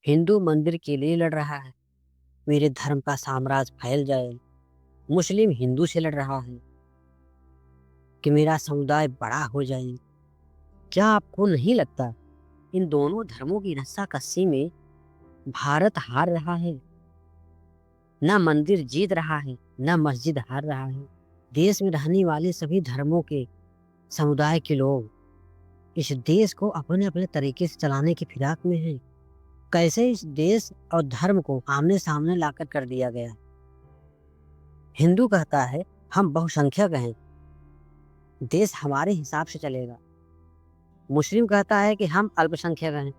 हिंदू मंदिर के लिए लड़ रहा है, मेरे धर्म का साम्राज्य फैल जाए। मुस्लिम हिंदू से लड़ रहा है कि मेरा समुदाय बड़ा हो जाए। क्या आपको नहीं लगता इन दोनों धर्मों की रस्साकसी में भारत हार रहा है? न मंदिर जीत रहा है, न मस्जिद हार रहा है। देश में रहने वाले सभी धर्मों के समुदाय के लोग इस देश को अपने अपने तरीके से चलाने की फिराक में हैं। कैसे इस देश और धर्म को आमने सामने लाकर कर दिया गया। हिंदू कहता है हम बहुसंख्यक हैं, देश हमारे हिसाब से चलेगा। मुस्लिम कहता है कि हम अल्पसंख्यक हैं,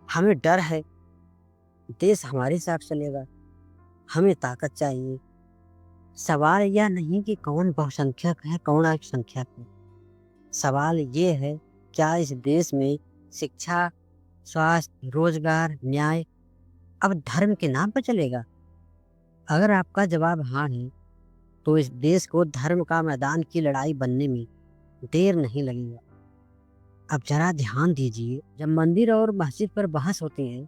हमें डर है, देश हमारे हिसाब से चलेगा, हमें ताकत चाहिए। सवाल यह नहीं कि कौन बहुसंख्यक है कौन अल्पसंख्यक है। सवाल ये है, क्या इस देश में शिक्षा, स्वास्थ्य, रोजगार, न्याय अब धर्म के नाम पर चलेगा? अगर आपका जवाब हाँ है तो इस देश को धर्म का मैदान की लड़ाई बनने में देर नहीं लगेगा। अब जरा ध्यान दीजिए, जब मंदिर और मस्जिद पर बहस होती है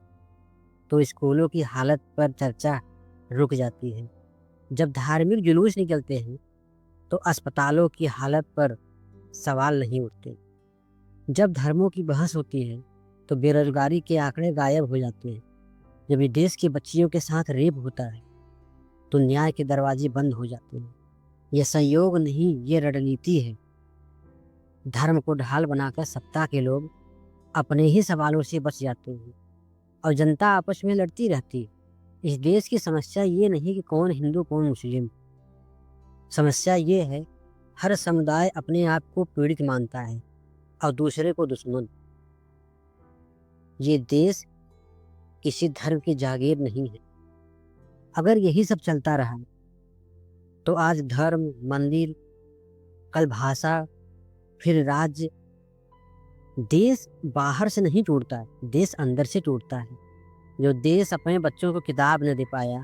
तो स्कूलों की हालत पर चर्चा रुक जाती है। जब धार्मिक जुलूस निकलते हैं तो अस्पतालों की हालत पर सवाल नहीं उठते। जब धर्मों की बहस होती है तो बेरोजगारी के आंकड़े गायब हो जाते हैं। जब इस देश की बच्चियों के साथ रेप होता है तो न्याय के दरवाजे बंद हो जाते हैं। यह संयोग नहीं, ये रणनीति है। धर्म को ढाल बनाकर सत्ता के लोग अपने ही सवालों से बच जाते हैं और जनता आपस में लड़ती रहती है। इस देश की समस्या ये नहीं कि कौन हिंदू कौन मुस्लिम। समस्या ये है, हर समुदाय अपने आप को पीड़ित मानता है और दूसरे को दुश्मन। ये देश किसी धर्म की जागीर नहीं है। अगर यही सब चलता रहा तो आज धर्म, मंदिर, कल भाषा, फिर राज्य। देश बाहर से नहीं टूटता है, देश अंदर से टूटता है। जो देश अपने बच्चों को किताब न दे पाया,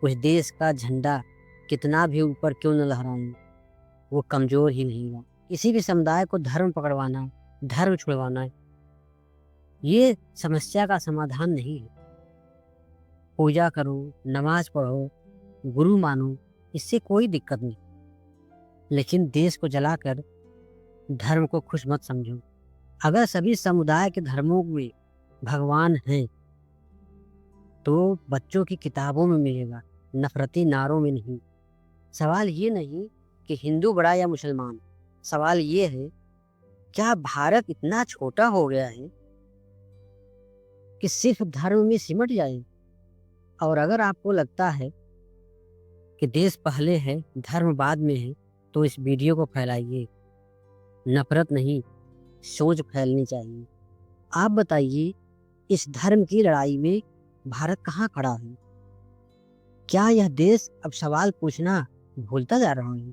उस देश का झंडा कितना भी ऊपर क्यों न लहराए, वो कमजोर ही नहीं हुआ। किसी भी समुदाय को धर्म पकड़वाना, धर्म छुड़वाना, ये समस्या का समाधान नहीं है। पूजा करो, नमाज पढ़ो, गुरु मानो, इससे कोई दिक्कत नहीं, लेकिन देश को जलाकर धर्म को खुश मत समझो। अगर सभी समुदाय के धर्मों में भगवान हैं तो बच्चों की किताबों में मिलेगा, नफरती नारों में नहीं। सवाल ये नहीं कि हिंदू बड़ा या मुसलमान, सवाल ये है, क्या भारत इतना छोटा हो गया है कि सिर्फ धर्म में सिमट जाए? और अगर आपको लगता है कि देश पहले है धर्म बाद में है तो इस वीडियो को फैलाइए। नफरत नहीं, सोच फैलनी चाहिए। आप बताइए, इस धर्म की लड़ाई में भारत कहाँ खड़ा है? क्या यह देश अब सवाल पूछना भूलता जा रहा है?